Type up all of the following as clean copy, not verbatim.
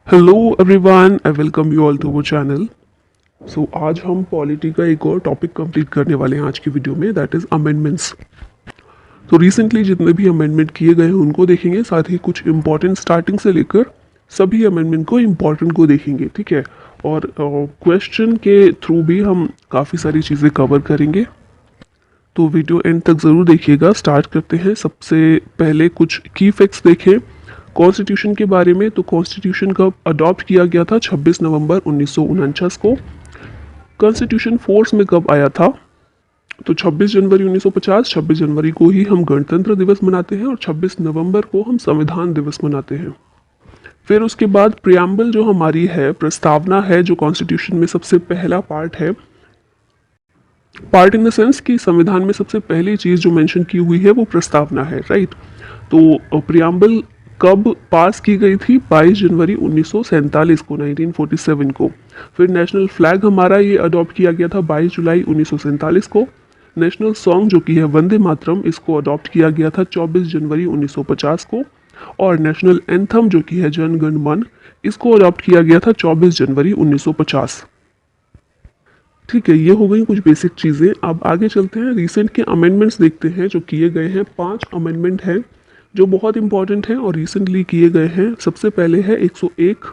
Hello everyone, I welcome you all to our channel. So आज हम polity का एक और टॉपिक कंप्लीट करने वाले हैं आज की वीडियो में, दैट इज़ अमेंडमेंट्स। तो रिसेंटली जितने भी अमेंडमेंट किए गए हैं उनको देखेंगे, साथ ही कुछ इंपॉर्टेंट स्टार्टिंग से लेकर सभी अमेंडमेंट को इम्पॉर्टेंट को देखेंगे, ठीक है। और क्वेश्चन के थ्रू भी हम काफ़ी सारी चीज़ें कवर करेंगे, तो वीडियो एंड तक ज़रूर देखिएगा। स्टार्ट करते हैं। सबसे पहले कुछ की फैक्ट्स देखें कॉन्स्टिट्यूशन के बारे में। तो कॉन्स्टिट्यूशन कब अडॉप्ट किया गया था? 26 नवंबर 1949 को। कॉन्स्टिट्यूशन फोर्स में कब आया था? तो 26 जनवरी 1950। 26 जनवरी को ही हम गणतंत्र दिवस मनाते हैं और 26 नवंबर को हम संविधान दिवस मनाते हैं। फिर उसके बाद प्रियम्बल जो हमारी है, प्रस्तावना है, जो कॉन्स्टिट्यूशन में सबसे पहला पार्ट है। पार्ट इन द सेंस कि संविधान में सबसे पहली चीज़ जो मेंशन की हुई है वो प्रस्तावना है, राइट। तो प्रियम्बल कब पास की गई थी? 22 जनवरी 1947 को, 1947 को। फिर नेशनल फ्लैग हमारा ये अडॉप्ट किया गया था 22 जुलाई 1947 को। नेशनल सॉन्ग जो कि है वंदे मातरम, इसको अडॉप्ट किया गया था 24 जनवरी 1950 को। और नेशनल एंथम जो कि है जन गण मन, इसको अडॉप्ट किया गया था 24 जनवरी 1950। ठीक है, ये हो गई कुछ बेसिक चीज़ें। अब आगे चलते हैं, रिसेंट के अमेंडमेंट्स देखते हैं जो किए गए हैं। 5 अमेंडमेंट हैं जो बहुत इंपॉर्टेंट हैं और रिसेंटली किए गए हैं। सबसे पहले है 101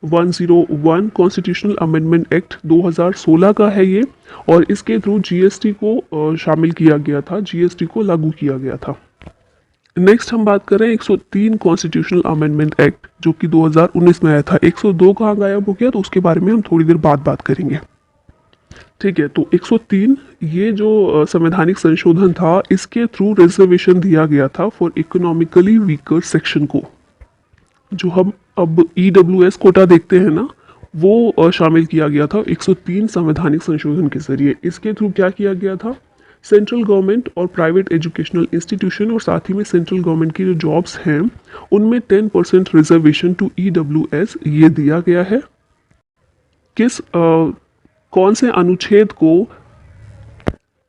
101 कॉन्स्टिट्यूशनल अमेंडमेंट एक्ट 2016 का है ये, और इसके थ्रू जीएसटी को शामिल किया गया था, जीएसटी को लागू किया गया था। नेक्स्ट हम बात कर रहे हैं 103 कॉन्स्टिट्यूशनल अमेंडमेंट एक्ट जो कि 2019 में आया था। 102 कहाँ गायब हो गया, तो उसके बारे में हम थोड़ी देर बाद बात करेंगे। ठीक है, तो 103 ये जो संवैधानिक संशोधन था, इसके थ्रू रिजर्वेशन दिया गया था फॉर इकोनॉमिकली वीकर सेक्शन को। जो हम अब ईडब्ल्यूएस कोटा देखते हैं ना, वो शामिल किया गया था 103 संवैधानिक संशोधन के जरिए। इसके थ्रू क्या किया गया था? सेंट्रल गवर्नमेंट और प्राइवेट एजुकेशनल इंस्टीट्यूशन और साथ ही में सेंट्रल गवर्नमेंट की जो जॉब्स हैं उनमें 10% रिजर्वेशन टू ईडब्ल्यूएस ये दिया गया है। किस कौन से अनुच्छेद को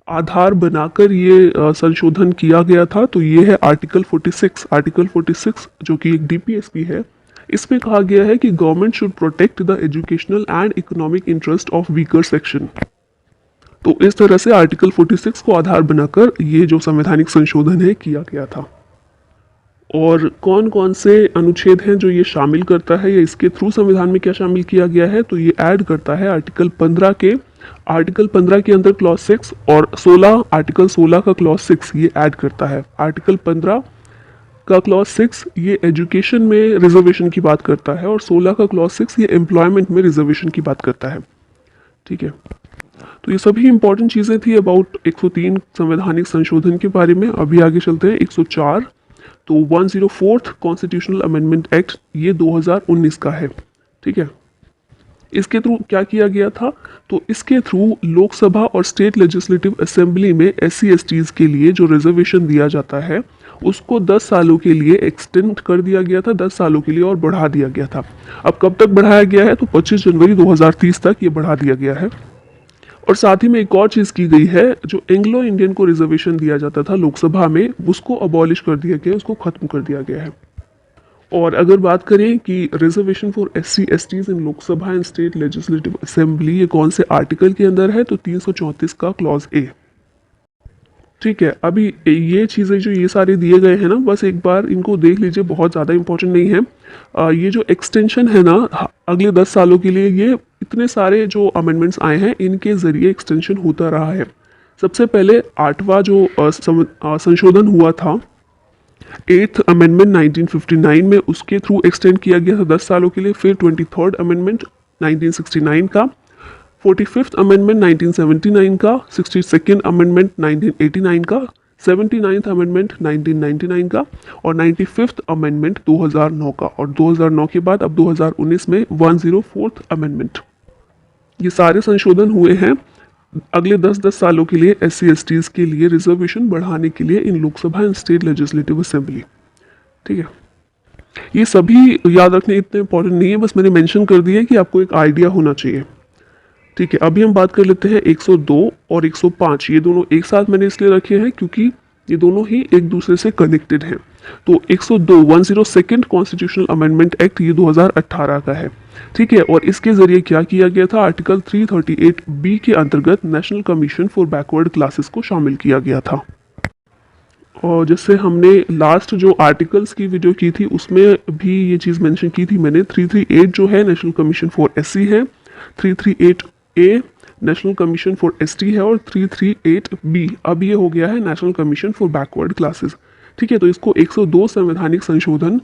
आधार बनाकर ये संशोधन किया गया था? तो ये है आर्टिकल 46। आर्टिकल 46 जो कि एक डीपीएसपी है, इसमें कहा गया है कि government should protect the educational and economic interest of weaker section. तो इस तरह से आर्टिकल 46 को आधार बनाकर ये जो संवैधानिक संशोधन है किया गया था। और कौन कौन से अनुच्छेद हैं जो ये शामिल करता है या इसके थ्रू संविधान में क्या शामिल किया गया है? तो ये ऐड करता है आर्टिकल 15 के, आर्टिकल 15 के अंदर क्लॉज 6 और 16, आर्टिकल 16 का क्लॉज 6 ये ऐड करता है। आर्टिकल 15 का क्लॉज 6 ये एजुकेशन में रिजर्वेशन की बात करता है और 16 का क्लॉज 6 ये एम्प्लॉयमेंट में रिजर्वेशन की बात करता है। ठीक है, तो ये सभी इंपॉर्टेंट चीज़ें थी अबाउट 103 संवैधानिक संशोधन के बारे में। अभी आगे चलते हैं 104। तो 104th कॉन्स्टिट्यूशनल अमेंडमेंट एक्ट ये 2019 का है। ठीक है, इसके थ्रू क्या किया गया था? तो इसके थ्रू लोकसभा और स्टेट लेजिस्लेटिव असेंबली में SC/STs के लिए जो रिजर्वेशन दिया जाता है उसको 10 सालों के लिए एक्सटेंड कर दिया गया था, 10 सालों के लिए और बढ़ा दिया गया था। अब कब तक बढ़ाया गया है? तो 25 जनवरी 2030 तक ये बढ़ा दिया गया है। और साथ ही में एक और चीज़ की गई है, जो एंग्लो इंडियन को रिजर्वेशन दिया जाता था लोकसभा में, उसको अबॉलिश कर दिया गया है, उसको खत्म कर दिया गया है। और अगर बात करें कि reservation for SC/STs in Lok Sabha and state legislative assembly ये कौन से आर्टिकल के अंदर है? तो 334 का क्लॉज ए। ठीक है, अभी ये चीज़ें जो ये सारे दिए गए हैं ना, बस एक बार इनको देख लीजिए, बहुत ज़्यादा इंपॉर्टेंट नहीं है। ये जो एक्सटेंशन है ना अगले 10 सालों के लिए, ये इतने सारे जो अमेंडमेंट्स आए हैं इनके ज़रिए एक्सटेंशन होता रहा है। सबसे पहले 8वां जो संशोधन हुआ था, 8th अमेंडमेंट 1959 में, उसके थ्रू एक्सटेंड किया गया था 10 सालों के लिए। फिर 23rd अमेंडमेंट 1969 का, 45th अमेंडमेंट 1979 का, 62nd अमेंडमेंट 1989 का, 79th अमेंडमेंट 1999 का और 95th अमेंडमेंट 2009 का। और 2009 के बाद अब 2019 में 104th अमेंडमेंट। ये सारे संशोधन हुए हैं अगले 10-10 सालों के लिए SC/STs के लिए रिजर्वेशन बढ़ाने के लिए in Lok Sabha and state legislative assembly. ठीक है, ये सभी याद रखने इतने इंपॉर्टेंट नहीं है, बस मैंने मेंशन कर दिया है कि आपको एक आइडिया होना चाहिए। ठीक है, अभी हम बात कर लेते हैं 102 और 105। ये दोनों एक साथ मैंने इसलिए रखे हैं क्योंकि ये दोनों ही एक दूसरे से कनेक्टेड हैं। तो 102 102nd कॉन्स्टिट्यूशनल अमेंडमेंट एक्ट ये 2018 का है। ठीक है, और इसके जरिए क्या किया गया था, आर्टिकल 338 बी के अंतर्गत national commission for backward classes को शामिल किया गया था। और जैसे हमने लास्ट जो आर्टिकल्स की वीडियो की थी उसमें भी ये चीज़ मेंशन की थी मैंने, 338 जो है नेशनल कमीशन फॉर एससी है, 338 ए नेशनल कमीशन फॉर एसटी है, और 338 बी अब ये हो गया है national commission for backward classes. ठीक है, तो इसको 102 संवैधानिक संशोधन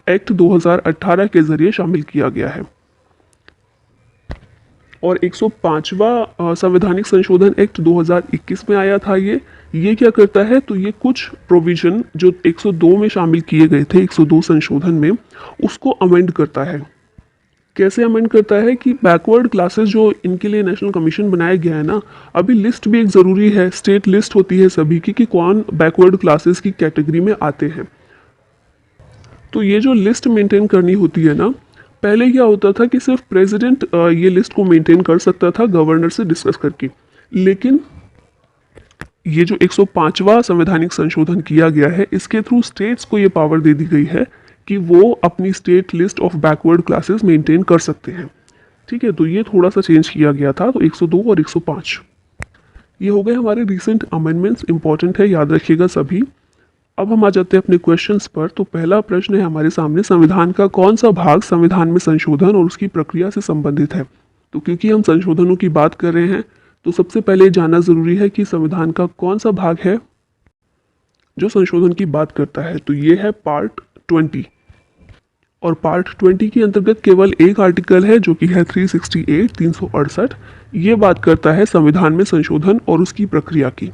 एक्ट 2018 के जरिए शामिल किया गया है। और 105वां संवैधानिक संशोधन एक्ट 2021 में आया था। ये क्या करता है, तो ये कुछ प्रोविजन जो 102 में शामिल किए गए थे, 102 संशोधन में, उसको अमेंड करता है। कैसे अमेंड करता है कि बैकवर्ड क्लासेस जो इनके लिए नेशनल कमीशन बनाया गया है ना, अभी लिस्ट भी एक ज़रूरी है, स्टेट लिस्ट होती है सभी की कि कौन बैकवर्ड क्लासेस की कैटेगरी में आते हैं। तो ये जो लिस्ट मेंटेन करनी होती है ना, पहले क्या होता था कि सिर्फ प्रेसिडेंट ये लिस्ट को मेंटेन कर सकता था गवर्नर से डिस्कस करके, लेकिन ये जो 105वां संवैधानिक संशोधन किया गया है, इसके थ्रू स्टेट्स को ये पावर दे दी गई है कि वो अपनी state list of backward classes maintain कर सकते हैं। ठीक है, तो ये थोड़ा सा चेंज किया गया था। तो 102 और 105 ये हो गए हमारे रिसेंट अमेंडमेंट्स, इंपॉर्टेंट है, याद रखिएगा सभी। अब हम आ जाते हैं अपने क्वेश्चंस पर। तो पहला प्रश्न है हमारे सामने, संविधान का कौन सा भाग संविधान में संशोधन और उसकी प्रक्रिया से संबंधित है। तो क्योंकि हम संशोधनों की बात कर रहे हैं, तो सबसे पहले जानना जरूरी है कि संविधान का कौन सा भाग है जो संशोधन की बात करता है। तो ये है पार्ट 20, और पार्ट 20 के अंतर्गत केवल एक आर्टिकल है जो कि है 368 368। ये बात करता है संविधान में संशोधन और उसकी प्रक्रिया की।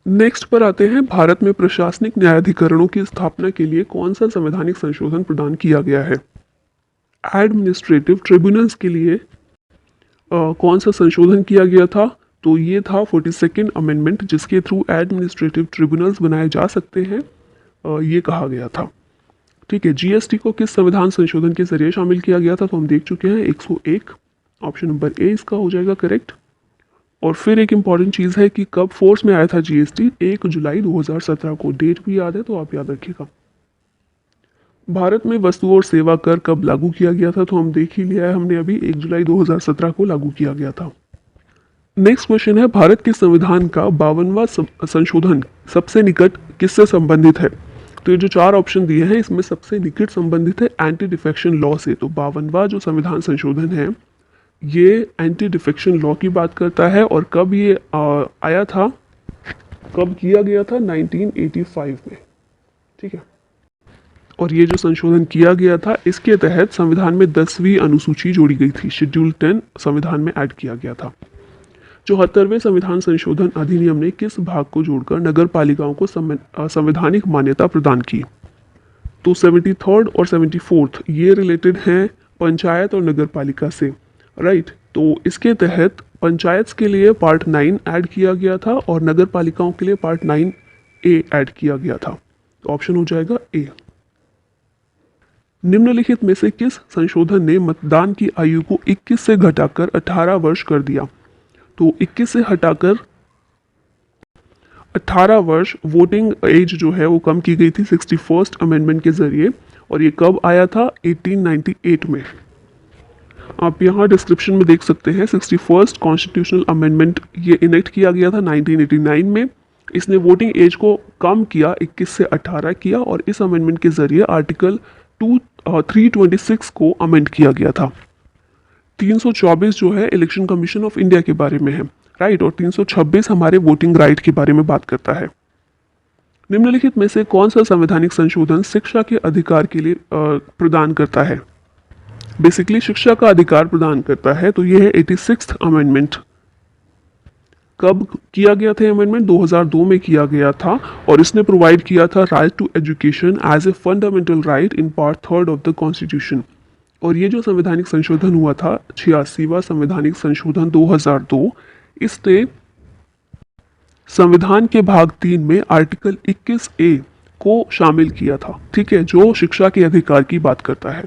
नेक्स्ट पर आते हैं, भारत में प्रशासनिक न्यायाधिकरणों की स्थापना के लिए कौन सा संवैधानिक संशोधन प्रदान किया गया है। एडमिनिस्ट्रेटिव ट्रिब्यूनल्स के लिए कौन सा संशोधन किया गया था, तो ये था 42nd अमेंडमेंट, जिसके थ्रू एडमिनिस्ट्रेटिव ट्रिब्यूनल्स बनाए जा सकते हैं, ये कहा गया था। ठीक है, जीएसटी को किस संविधान संशोधन के जरिए शामिल किया गया था, तो हम देख चुके हैं 101, ऑप्शन नंबर ए इसका हो जाएगा करेक्ट। और फिर एक इम्पॉर्टेंट चीज़ है कि कब फोर्स में आया था जीएसटी, 1 जुलाई 2017 को, डेट भी याद है तो आप याद रखिएगा। भारत में वस्तु और सेवा कर कब लागू किया गया था, तो हम देख ही लिया है हमने अभी, 1 जुलाई 2017 को लागू किया गया था। नेक्स्ट क्वेश्चन है, भारत के संविधान का 52वां संशोधन सबसे निकट किससे संबंधित है। तो ये जो 4 ऑप्शन दिए हैं इसमें सबसे निकट संबंधित है एंटी डिफेक्शन लॉ से। तो 52वां जो संविधान संशोधन है ये एंटी डिफेक्शन लॉ की बात करता है, और कब ये आया था, कब किया गया था, 1985 में। ठीक है, और ये जो संशोधन किया गया था इसके तहत संविधान में 10वीं अनुसूची जोड़ी गई थी, शेड्यूल 10 संविधान में ऐड किया गया था। 74वें संविधान संशोधन अधिनियम ने किस भाग को जोड़कर नगर पालिकाओं को संवैधानिक मान्यता प्रदान की। तो 73rd और 74th ये रिलेटेड हैं पंचायत और नगर पालिका से, राइट। तो इसके तहत पंचायत के लिए पार्ट 9 ऐड किया गया था और नगर पालिकाओं के लिए पार्ट 9A ऐड किया गया था। तो ऑप्शन हो जाएगा ए। निम्नलिखित में से किस संशोधन ने मतदान की आयु को 21 से घटाकर 18 वर्ष कर दिया। तो 21 से हटाकर 18 वर्ष वोटिंग एज जो है वो कम की गई थी 61st अमेंडमेंट के जरिए, और ये कब आया था, 1898 में। आप यहाँ डिस्क्रिप्शन में देख सकते हैं 61st कॉन्स्टिट्यूशनल अमेंडमेंट ये इनेक्ट किया गया था 1989 में। इसने वोटिंग एज को कम किया, 21 से 18 किया, और इस अमेंडमेंट के जरिए आर्टिकल 326 को अमेंड किया गया था। 324 जो है इलेक्शन कमीशन ऑफ इंडिया के बारे में है, राइट, और 326 हमारे वोटिंग राइट के बारे में बात करता है। निम्नलिखित में से कौन सा संवैधानिक संशोधन शिक्षा के अधिकार के लिए प्रदान करता है। बेसिकली शिक्षा का अधिकार प्रदान करता है, तो ये है 86th अमेंडमेंट। कब किया गया था अमेंडमेंट, 2002 में किया गया था, और इसने प्रोवाइड किया था right to education as a fundamental right in part 3 of the constitution. और ये जो संवैधानिक संशोधन हुआ था 86वां संवैधानिक संशोधन 2002, इसने संविधान के भाग 3 में आर्टिकल 21A को शामिल किया था, ठीक है, जो शिक्षा के अधिकार की बात करता है।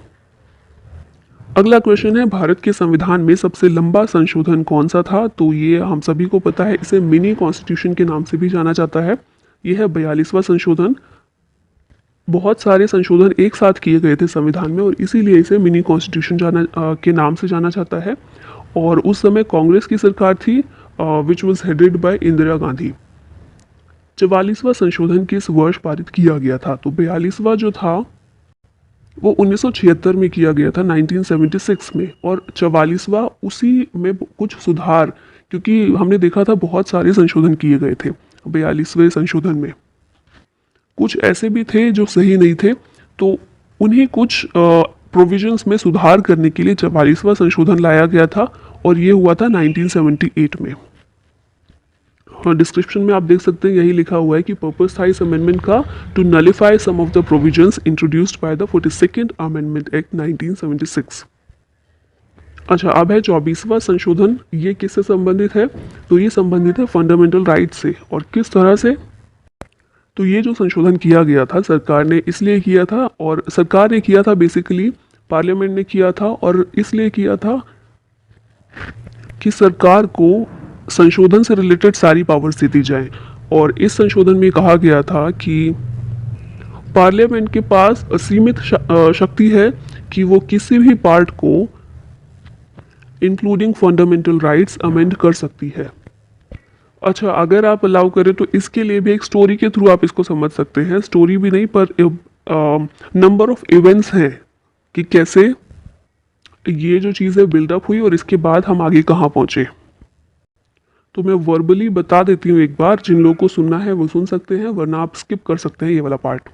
अगला क्वेश्चन है, भारत के संविधान में सबसे लंबा संशोधन कौन सा था। तो ये हम सभी को पता है, इसे मिनी कॉन्स्टिट्यूशन के नाम से भी जाना जाता है। यह है 42वां संशोधन, बहुत सारे संशोधन एक साथ किए गए थे संविधान में और इसीलिए इसे मिनी कॉन्स्टिट्यूशन के नाम से जाना जाता है। और उस समय कांग्रेस की सरकार थी, which was headed by Indira Gandhi. 44वां संशोधन किस वर्ष पारित किया गया था? तो 42वां जो था वो 1976 में किया गया था, 1976 में। और 44वां उसी में कुछ सुधार, क्योंकि हमने देखा था बहुत सारे संशोधन किए गए थे 42वें संशोधन में। कुछ ऐसे भी थे जो सही नहीं थे, तो उन्हीं कुछ प्रोविजंस में सुधार करने के लिए 44वां संशोधन लाया गया था और ये हुआ था 1978 में। डिस्क्रिप्शन में आप देख सकते हैं यही लिखा हुआ है कि पर्पस था इस अमेंडमेंट का to nullify some of the provisions introduced by the 42nd amendment act 1976। अच्छा, अब है 24वां संशोधन। ये किससे संबंधित है? तो ये संबंधित है फंडामेंटल राइट से। और किस तरह से? तो ये जो संशोधन किया गया था सरकार ने इसलिए किया था, और सरकार ने किया था बेसिकली, पार्लियामेंट ने किया था, और इसलिए किया था कि सरकार को संशोधन से रिलेटेड सारी पावर्स दे दी जाए। और इस संशोधन में कहा गया था कि पार्लियामेंट के पास असीमित शक्ति है कि वो किसी भी पार्ट को इंक्लूडिंग फंडामेंटल राइट्स अमेंड कर सकती है। अच्छा, अगर आप अलाउ करें तो इसके लिए भी एक स्टोरी के थ्रू आप इसको समझ सकते हैं। स्टोरी भी नहीं, पर नंबर ऑफ इवेंट्स हैं कि कैसे ये जो चीज़ें बिल्डअप हुई और इसके बाद हम आगे कहाँ पहुँचे। तो मैं वर्बली बता देती हूँ एक बार, जिन लोगों को सुनना है वो सुन सकते हैं, वरना आप स्किप कर सकते हैं ये वाला पार्ट।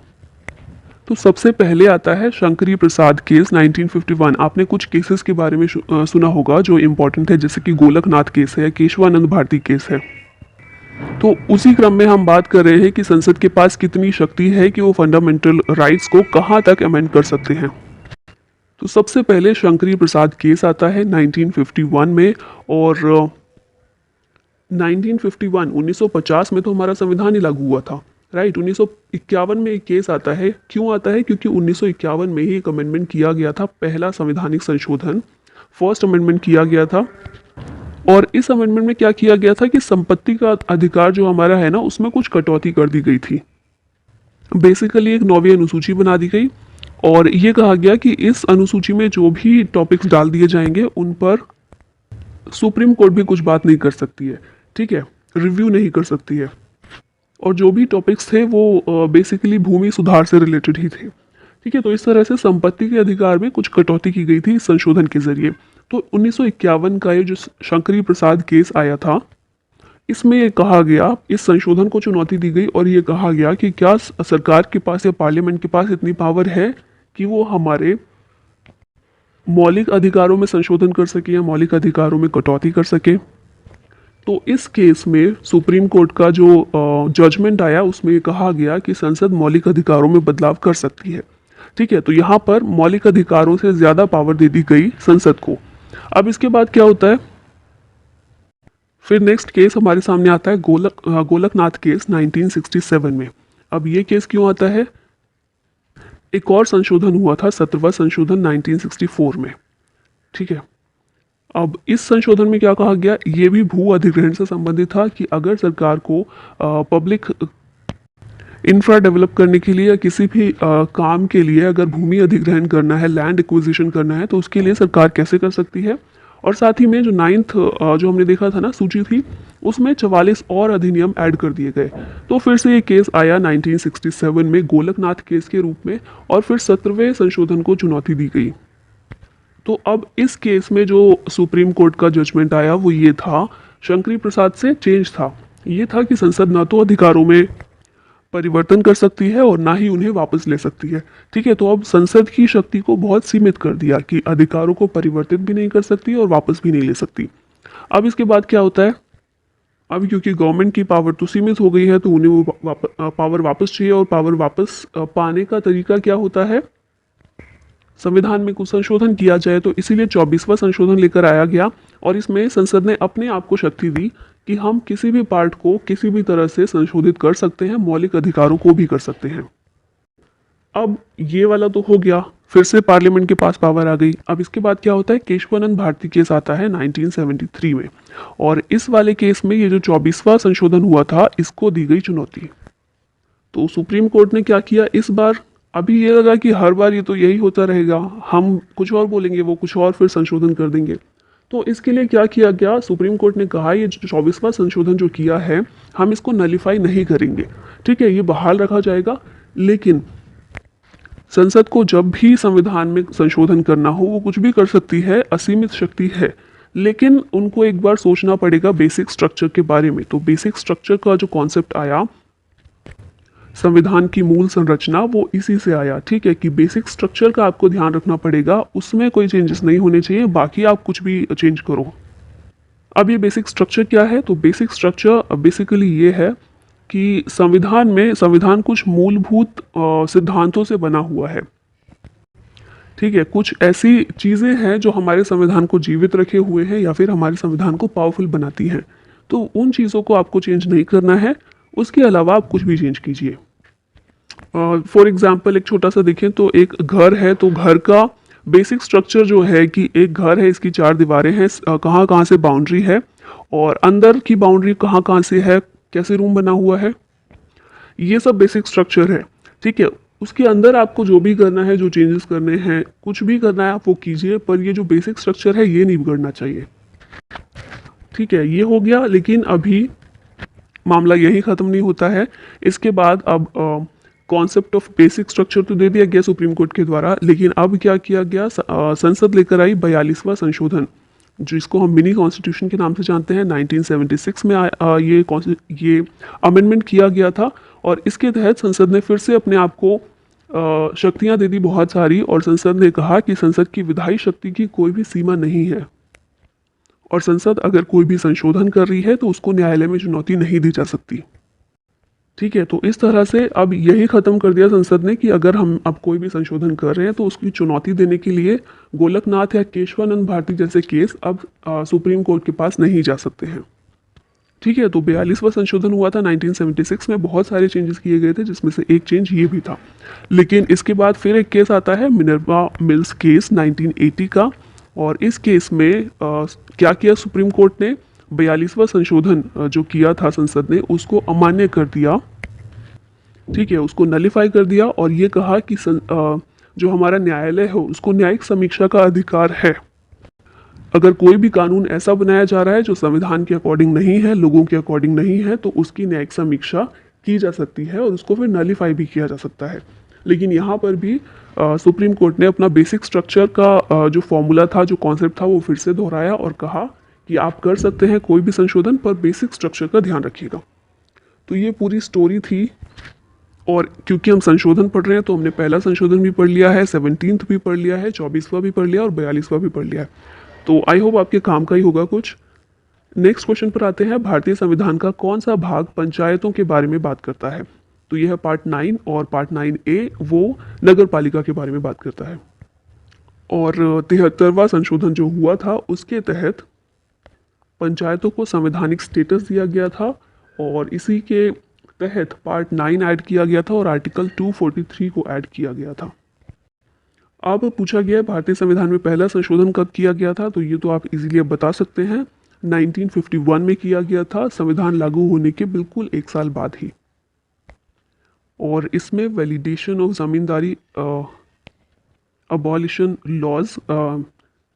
तो सबसे पहले आता है शंकरी प्रसाद केस 1951। आपने कुछ केसेस के बारे में सुना होगा जो इम्पोर्टेंट है, जैसे कि गोलकनाथ केस है, केशवानंद भारती केस है। तो उसी क्रम में हम बात कर रहे हैं कि संसद के पास कितनी शक्ति है कि वो फंडामेंटल राइट्स को कहाँ तक अमेंड कर सकते हैं। तो सबसे पहले शंकरी प्रसाद केस आता है 1951 में। और 1950 में तो हमारा संविधान ही लागू हुआ था, राइट। 1951 में एक केस आता है। क्यों आता है? क्योंकि 1951 में ही एक अमेंडमेंट किया गया था, पहला संवैधानिक संशोधन, फर्स्ट अमेंडमेंट किया गया था। और इस अमेंडमेंट में क्या किया गया था कि संपत्ति का अधिकार जो हमारा है ना, उसमें कुछ कटौती कर दी गई थी। बेसिकली एक 9वीं अनुसूची बना दी गई और ये कहा गया कि इस अनुसूची में जो भी टॉपिक्स डाल दिए जाएंगे उन पर सुप्रीम कोर्ट भी कुछ बात नहीं कर सकती है, ठीक है, रिव्यू नहीं कर सकती है। और जो भी टॉपिक्स थे वो बेसिकली भूमि सुधार से रिलेटेड ही थे, ठीक है। तो इस तरह से संपत्ति के अधिकार में कुछ कटौती की गई थी इस संशोधन के जरिए। तो 1951 का ये जो शंकरी प्रसाद केस आया था, इसमें ये कहा गया, इस संशोधन को चुनौती दी गई और ये कहा गया कि क्या सरकार के पास या पार्लियामेंट के पास इतनी पावर है कि वो हमारे मौलिक अधिकारों में संशोधन कर सके या मौलिक अधिकारों में कटौती कर सके। तो इस केस में सुप्रीम कोर्ट का जो जजमेंट आया उसमें कहा गया कि संसद मौलिक अधिकारों में बदलाव कर सकती है, ठीक है। तो यहाँ पर मौलिक अधिकारों से ज़्यादा पावर दे दी गई संसद को। अब इसके बाद क्या होता है? फिर नेक्स्ट केस हमारे सामने आता है गोलकनाथ केस 1967 में। अब ये केस क्यों आता है? एक और संशोधन हुआ था, 17वां संशोधन 1964 में, ठीक है। अब इस संशोधन में क्या कहा गया? ये भी भू अधिग्रहण से संबंधित था कि अगर सरकार को पब्लिक इंफ्रा डेवलप करने के लिए या किसी भी काम के लिए अगर भूमि अधिग्रहण करना है, लैंड एक्विजिशन करना है, तो उसके लिए सरकार कैसे कर सकती है। और साथ ही में जो 9th जो हमने देखा था ना सूची थी, उसमें 44 और अधिनियम ऐड कर दिए गए। तो फिर से ये केस आया 1967 में गोलकनाथ केस के रूप में और फिर 17वें संशोधन को चुनौती दी गई। तो अब इस केस में जो सुप्रीम कोर्ट का जजमेंट आया वो ये था, शंकरी प्रसाद से चेंज था, ये था कि संसद ना तो अधिकारों में परिवर्तन कर सकती है और ना ही उन्हें वापस ले सकती है, ठीक है। तो अब संसद की शक्ति को बहुत सीमित कर दिया कि अधिकारों को परिवर्तित भी नहीं कर सकती और वापस भी नहीं ले सकती। अब इसके बाद क्या होता है? अब क्योंकि गवर्नमेंट की पावर तो सीमित हो गई है, तो उन्हें वो पावर वापस चाहिए। और पावर वापस पाने का तरीका क्या होता है? संविधान में कुछ संशोधन किया जाए। तो इसीलिए 24वां संशोधन लेकर आया गया और इसमें संसद ने अपने आप को शक्ति दी कि हम किसी भी पार्ट को किसी भी तरह से संशोधित कर सकते हैं, मौलिक अधिकारों को भी कर सकते हैं। अब ये वाला तो हो गया, फिर से पार्लियामेंट के पास पावर आ गई। अब इसके बाद क्या होता है? केशवानंद भारती केस आता है 1973 में और इस वाले केस में ये जो 24वां संशोधन हुआ था, इसको दी गई चुनौती। तो सुप्रीम कोर्ट ने क्या किया? इस बार अभी ये लगा कि हर बार ये तो यही होता रहेगा, हम कुछ और बोलेंगे, वो कुछ और फिर संशोधन कर देंगे। तो इसके लिए क्या किया गया, सुप्रीम कोर्ट ने कहा ये जो 24वां संशोधन जो किया है हम इसको नलीफाई नहीं करेंगे, ठीक है, ये बहाल रखा जाएगा। लेकिन संसद को जब भी संविधान में संशोधन करना हो वो कुछ भी कर सकती है, असीमित शक्ति है। लेकिन उनको एक बार सोचना पड़ेगा बेसिक स्ट्रक्चर के बारे में। तो बेसिक स्ट्रक्चर का जो कॉन्सेप्ट आया, संविधान की मूल संरचना, वो इसी से आया, ठीक है, कि बेसिक स्ट्रक्चर का आपको ध्यान रखना पड़ेगा, उसमें कोई चेंजेस नहीं होने चाहिए, बाकी आप कुछ भी चेंज करो। अब ये बेसिक स्ट्रक्चर क्या है, तो बेसिक स्ट्रक्चर बेसिकली ये है कि संविधान कुछ मूलभूत सिद्धांतों से बना हुआ है, ठीक है, कुछ ऐसी चीज़ें हैं जो हमारे संविधान को जीवित रखे हुए हैं या फिर हमारे संविधान को पावरफुल बनाती हैं। तो उन चीज़ों को आपको चेंज नहीं करना है, उसके अलावा आप कुछ भी चेंज कीजिए। फॉर एग्जाम्पल एक छोटा सा देखें तो एक घर है, तो घर का बेसिक स्ट्रक्चर जो है कि एक घर है, इसकी 4 दीवारें हैं, कहाँ कहाँ से बाउंड्री है और अंदर की बाउंड्री कहाँ कहाँ से है, कैसे रूम बना हुआ है, ये सब बेसिक स्ट्रक्चर है, ठीक है। उसके अंदर आपको जो भी करना है, जो चेंजेस करने हैं, कुछ भी करना है आप वो कीजिए, पर ये जो बेसिक स्ट्रक्चर है ये नहीं बिगड़ना चाहिए, ठीक है। ये हो गया, लेकिन अभी मामला यही ख़त्म नहीं होता है। इसके बाद अब कॉन्सेप्ट ऑफ बेसिक स्ट्रक्चर तो दे दिया गया सुप्रीम कोर्ट के द्वारा, लेकिन अब क्या किया गया, संसद लेकर आई 42वां संशोधन, जिसको हम मिनी कॉन्स्टिट्यूशन के नाम से जानते हैं। 1976 में ये अमेंडमेंट किया गया था और इसके तहत संसद ने फिर से अपने आप को शक्तियां दे दी बहुत सारी, और संसद ने कहा कि संसद की विधायी शक्ति की कोई भी सीमा नहीं है, और संसद अगर कोई भी संशोधन कर रही है तो उसको न्यायालय में चुनौती नहीं दी जा सकती, ठीक है। तो इस तरह से अब यही खत्म कर दिया संसद ने कि अगर हम अब कोई भी संशोधन कर रहे हैं तो उसकी चुनौती देने के लिए गोलकनाथ या केशवानंद भारती जैसे केस अब सुप्रीम कोर्ट के पास नहीं जा सकते हैं, ठीक है। तो 42वां संशोधन हुआ था 1976 में, बहुत सारे चेंजेस किए गए थे, जिसमें से एक चेंज ये भी था। लेकिन इसके बाद फिर एक केस आता है, मिनर्वा मिल्स केस 1980 का, और इस केस में क्या किया सुप्रीम कोर्ट ने, 42वां संशोधन जो किया था संसद ने उसको अमान्य कर दिया, ठीक है, उसको नलिफाई कर दिया, और ये कहा कि जो हमारा न्यायालय है उसको न्यायिक समीक्षा का अधिकार है। अगर कोई भी कानून ऐसा बनाया जा रहा है जो संविधान के अकॉर्डिंग नहीं है, लोगों के अकॉर्डिंग नहीं है, तो उसकी न्यायिक समीक्षा की जा सकती है और उसको फिर नलिफाई भी किया जा सकता है। लेकिन यहाँ पर भी सुप्रीम कोर्ट ने अपना बेसिक स्ट्रक्चर का जो फॉर्मूला था, जो कॉन्सेप्ट था, वो फिर से दोहराया और कहा कि आप कर सकते हैं कोई भी संशोधन, पर बेसिक स्ट्रक्चर का ध्यान रखिएगा। तो ये पूरी स्टोरी थी, और क्योंकि हम संशोधन पढ़ रहे हैं तो हमने पहला संशोधन भी पढ़ लिया है, 17th भी पढ़ लिया है, 24वां भी पढ़ लिया और 42वां भी पढ़ लिया है। तो आई होप आपके काम का ही होगा कुछ। नेक्स्ट क्वेश्चन पर आते हैं, भारतीय संविधान का कौन सा भाग पंचायतों के बारे में बात करता है। तो यह है पार्ट 9, और पार्ट 9A वो नगर पालिका के बारे में बात करता है। और 73वां संशोधन जो हुआ था उसके तहत पंचायतों को संवैधानिक स्टेटस दिया गया था, और इसी के तहत पार्ट 9 ऐड किया गया था और आर्टिकल 243 को ऐड किया गया था। अब पूछा गया है भारतीय संविधान में पहला संशोधन कब किया गया था, तो ये तो आप इजीली अब बता सकते हैं, 1951 में किया गया था, संविधान लागू होने के बिल्कुल 1 साल बाद ही। और इसमें validation of zamindari abolition laws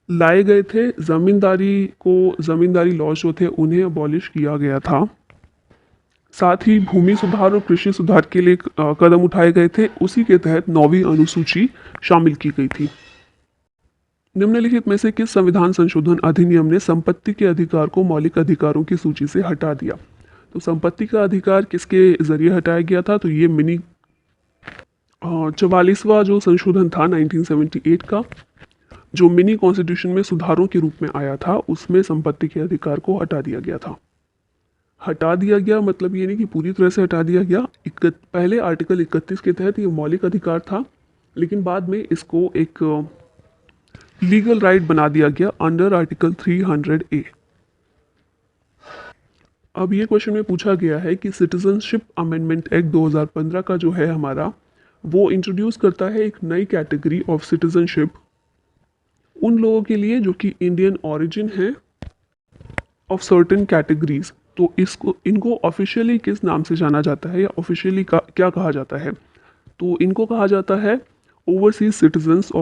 लाए गए थे, जमींदारी लॉज जो थे उन्हें अबॉलिश किया गया था। साथ ही भूमि सुधार और कृषि सुधार के लिए कदम उठाए गए थे, उसी के तहत 9वीं अनुसूची शामिल की गई थी। निम्नलिखित में से किस संविधान संशोधन अधिनियम ने संपत्ति के अधिकार को मौलिक अधिकारों की सूची से हटा दिया। तो संपत्ति का अधिकार किसके जरिए हटाया गया था, तो ये मिनी 44वां जो संशोधन था 1978 का, जो मिनी कॉन्स्टिट्यूशन में सुधारों के रूप में आया था, उसमें संपत्ति के अधिकार को हटा दिया गया था। हटा दिया गया मतलब ये नहीं कि पूरी तरह से हटा दिया गया। पहले आर्टिकल 31 के तहत ये मौलिक अधिकार था, लेकिन बाद में इसको एक लीगल राइट बना दिया गया अंडर आर्टिकल 300A। अब ये क्वेश्चन में पूछा गया है कि सिटीजनशिप अमेंडमेंट एक्ट 2015 का जो है हमारा, वो इंट्रोड्यूस करता है एक नई कैटेगरी ऑफ सिटीजनशिप उन लोगों के लिए जो कि इंडियन ऑरिजिन है ऑफ सर्टेन कैटेगरीज। तो इनको ऑफिशियली किस नाम से जाना जाता है, या ऑफिशियली क्या कहा जाता है, तो इनको कहा जाता है overseas citizens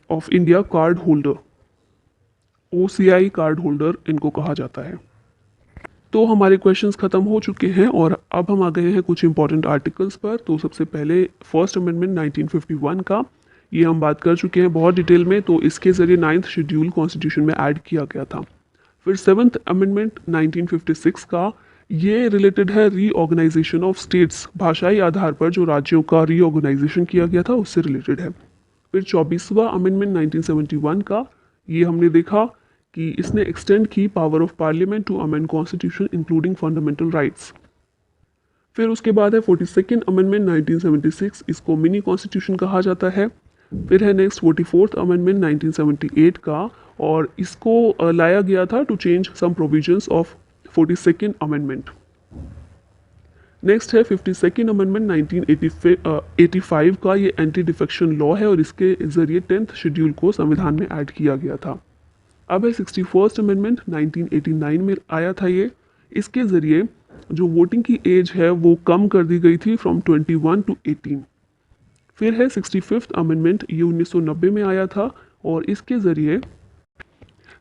of India card holder, OCI card holder इनको कहा जाता है। तो हमारे क्वेश्चंस खत्म हो चुके हैं और अब हम आ गए हैं कुछ इंपॉर्टेंट आर्टिकल्स पर। तो सबसे पहले फर्स्ट अमेंडमेंट 1951 का, ये हम बात कर चुके हैं बहुत डिटेल में, तो इसके ज़रिए 9th शेड्यूल कॉन्स्टिट्यूशन में ऐड किया गया था। फिर 7th अमेंडमेंट 1956 का, ये रिलेटेड है रीऑर्गेनाइजेशन ऑफ स्टेट्स, भाषाई आधार पर जो राज्यों का रीऑर्गेनाइजेशन किया गया था उससे रिलेटेड है। फिर 24वां अमेंडमेंट 1971 का, ये हमने देखा कि इसने एक्सटेंड की power of parliament to amend constitution including fundamental rights. फिर उसके बाद है 42nd अमेंडमेंट 1976, इसको मिनी कॉन्स्टिट्यूशन कहा जाता है। फिर है नेक्स्ट 44th अमेंडमेंट 1978 का, और इसको लाया गया था to change some provisions of 42nd amendment. Next है 52nd अमेंडमेंट 1985 का, ये एंटी डिफेक्शन लॉ है और इसके ज़रिए 10th शेड्यूल को संविधान में ऐड किया गया था। अब है 61st अमेंडमेंट 1989 में आया था ये, इसके ज़रिए जो वोटिंग की एज है वो कम कर दी गई थी फ्रॉम 21 टू 18। फिर है 65th अमेंडमेंट, ये 1990 में आया था और इसके ज़रिए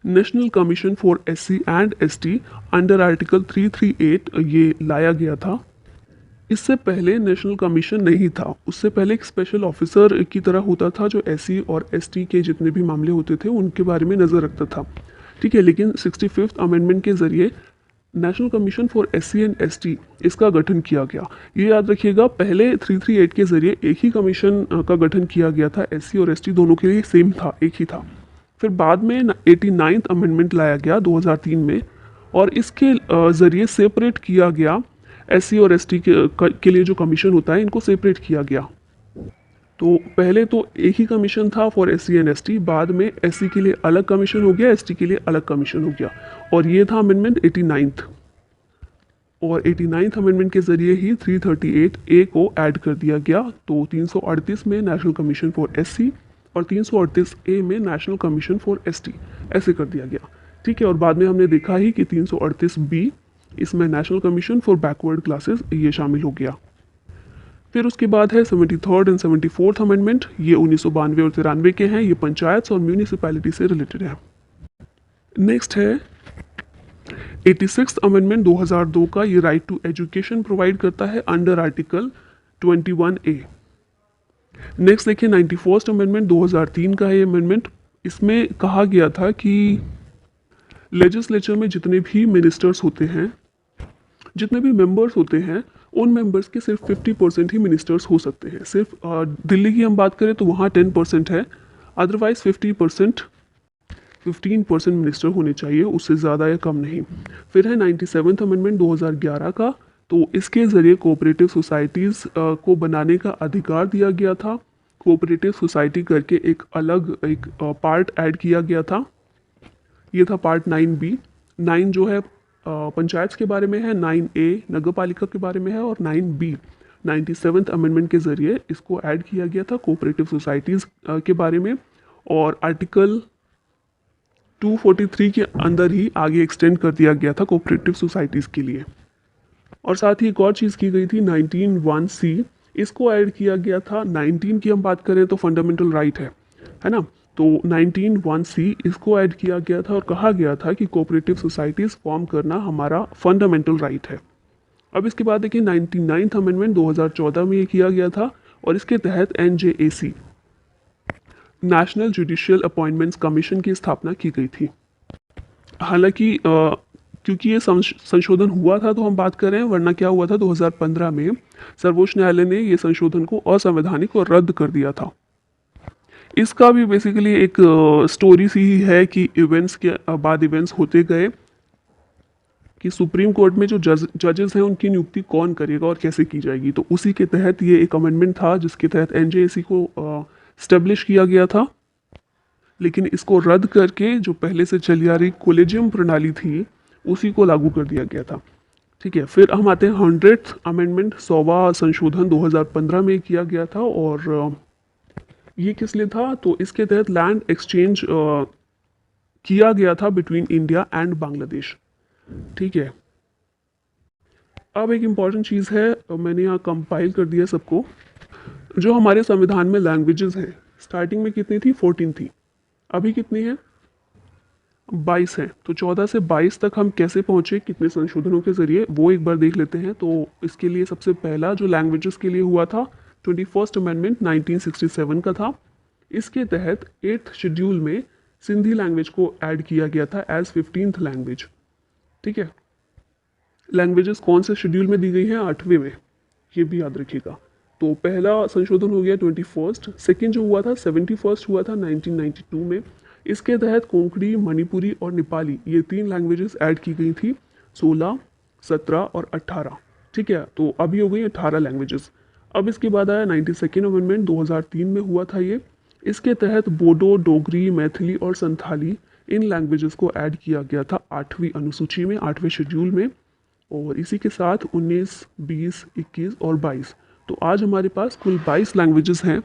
national commission for SC and ST under article 338 ये लाया गया था। इससे पहले नेशनल कमीशन नहीं था, उससे पहले एक स्पेशल ऑफिसर की तरह होता था जो SC और ST के जितने भी मामले होते थे उनके बारे में नज़र रखता था, ठीक है। लेकिन 65th अमेंडमेंट के ज़रिए national commission for SC and ST इसका गठन किया गया। ये याद रखिएगा, पहले 338 के ज़रिए एक ही कमीशन का गठन किया गया था, SC और ST दोनों के लिए सेम था, एक ही था। फिर बाद में 89th अमेंडमेंट लाया गया 2003 में, और इसके ज़रिए सेपरेट किया गया SC और ST के लिए जो कमीशन होता है इनको सेपरेट किया गया। तो पहले तो एक ही कमीशन था फॉर SC एंड ST, बाद में SC के लिए अलग कमीशन हो गया, ST के लिए अलग कमीशन हो गया, और ये था अमेंडमेंट 89th। और 89th अमेंडमेंट के ज़रिए ही 338A को ऐड कर दिया गया। तो 338 में नेशनल कमीशन फॉर SC और 338A में नेशनल कमीशन फॉर ST ऐसे कर दिया गया, ठीक है। और बाद में हमने देखा ही कि 338B, इसमें national commission for backward classes ये शामिल हो गया। फिर उसके बाद है 73rd एंड 74th अमेंडमेंट, ये 1992 और 93 के हैं, ये पंचायत और म्यूनिसिपैलिटी से रिलेटेड है। नेक्स्ट है 86th अमेंडमेंट 2002 का, ये राइट टू एजुकेशन प्रोवाइड करता है अंडर आर्टिकल 21A। नेक्स्ट देखिए 91st अमेंडमेंट 2003 का है ये अमेंडमेंट, इसमें कहा गया था कि लेजिस्लेचर में जितने भी मिनिस्टर्स होते हैं, जितने भी मेंबर्स होते हैं, उन मेंबर्स के सिर्फ 50% ही मिनिस्टर्स हो सकते हैं। सिर्फ दिल्ली की हम बात करें तो वहाँ 10% है, अदरवाइज 15% मिनिस्टर होने चाहिए, उससे ज़्यादा या कम नहीं। फिर है 97th अमेंडमेंट 2011 का, तो इसके ज़रिए कोऑपरेटिव सोसाइटीज़ को बनाने का अधिकार दिया गया था। कोऑपरेटिव सोसाइटी करके एक अलग एक पार्ट ऐड किया गया था, ये था पार्ट 9B। 9 जो है पंचायत के बारे में है, 9A नगर पालिका के बारे में है, और 9B 97th अमेंडमेंट के ज़रिए इसको ऐड किया गया था कोऑपरेटिव सोसाइटीज़ के बारे में, और आर्टिकल 243 के अंदर ही आगे एक्सटेंड कर दिया गया था कोऑपरेटिव सोसाइटीज़ के लिए। और साथ ही एक और चीज़ की गई थी 19(1)(c), इसको ऐड किया गया था। 19 की हम बात करें तो फंडामेंटल राइट है ना, तो 19(1)(c) इसको ऐड किया गया था और कहा गया था कि कोऑपरेटिव सोसाइटीज़ फॉर्म करना हमारा फंडामेंटल राइट है। अब इसके बाद देखिए 99th अमेंडमेंट 2014 में ये किया गया था, और इसके तहत NJAC national judicial appointments commission की स्थापना की गई थी। हालांकि क्योंकि ये संशोधन हुआ था तो हम बात कर रहे हैं, वरना क्या हुआ था 2015 में सर्वोच्च न्यायालय ने ये संशोधन को असंवैधानिक और रद्द कर दिया था। इसका भी बेसिकली एक स्टोरी सी ही है कि इवेंट्स के बाद इवेंट्स होते गए कि सुप्रीम कोर्ट में जो जजेस हैं उनकी नियुक्ति कौन करेगा और कैसे की जाएगी, तो उसी के तहत ये एक अमेंडमेंट था जिसके तहत NJAC को स्टेब्लिश किया गया था। लेकिन इसको रद्द करके जो पहले से चली आ रही कोलेजियम प्रणाली थी उसी को लागू कर दिया गया था, ठीक है। फिर हम आते हैं 100th अमेंडमेंट, 100वां संशोधन 2015 में किया गया था, और ये किस लिए था, तो इसके तहत लैंड एक्सचेंज किया गया था बिटवीन इंडिया एंड बांग्लादेश, ठीक है। अब एक इम्पॉर्टेंट चीज़ है, मैंने यहाँ कंपाइल कर दिया सबको। जो हमारे संविधान में लैंग्वेजेस हैं, स्टार्टिंग में कितनी थी? 14 थी। अभी कितनी है? 22 है। तो 14 से 22 तक हम कैसे पहुँचे, कितने संशोधनों के ज़रिए, वो एक बार देख लेते हैं। तो इसके लिए सबसे पहला जो लैंग्वेजेस के लिए हुआ था, 21st अमेंडमेंट 1967 का था। इसके तहत 8th शेड्यूल में सिंधी लैंग्वेज को ऐड किया गया था एज 15th लैंग्वेज। ठीक है, लैंग्वेजेस कौन से शेड्यूल में दी गई हैं? 8वें में, ये भी याद रखिएगा। तो पहला संशोधन हो गया 21st। सेकेंड जो हुआ था 71st हुआ था 1992 में। इसके तहत कोंकणी, मणिपुरी और नेपाली, ये 3 लैंग्वेजेस ऐड की गई थी, 16, 17 और 18। ठीक है, तो अभी हो गई 18 लैंग्वेजेस। अब इसके बाद आया 92nd अमेंडमेंट, 2003 में हुआ था ये। इसके तहत बोडो, डोगरी, मैथिली और संथाली, इन लैंग्वेजेस को ऐड किया गया था 8वीं अनुसूची में, 8वें शेड्यूल में। और इसी के साथ 19, 20, 21 और 22, तो आज हमारे पास कुल 22 लैंग्वेजेस हैं।